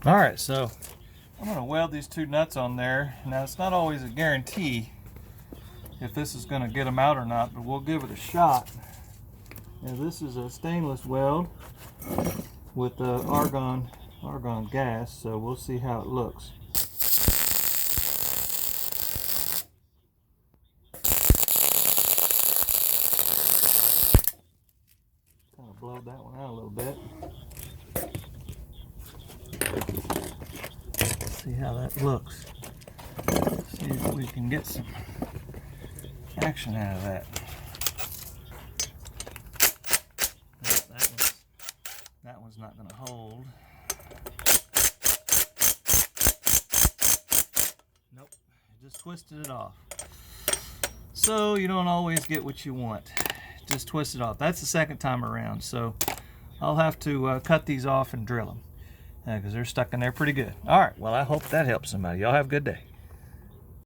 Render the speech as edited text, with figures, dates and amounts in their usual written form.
All right, so I'm going to weld these two nuts on there. Now, it's not always a guarantee if this is going to get them out or not, but we'll give it a shot. Now, this is a stainless weld with argon gas, so we'll see how it looks. Kind of blow that one out a little bit. See how that looks. See if we can get some action out of that. That one's not going to hold. Nope, just twisted it off. So you don't always get what you want. Just twist it off. That's the second time around, so I'll have to cut these off and drill them because they're stuck in there pretty good. All right, well, I hope that helps somebody. Y'all have a good day.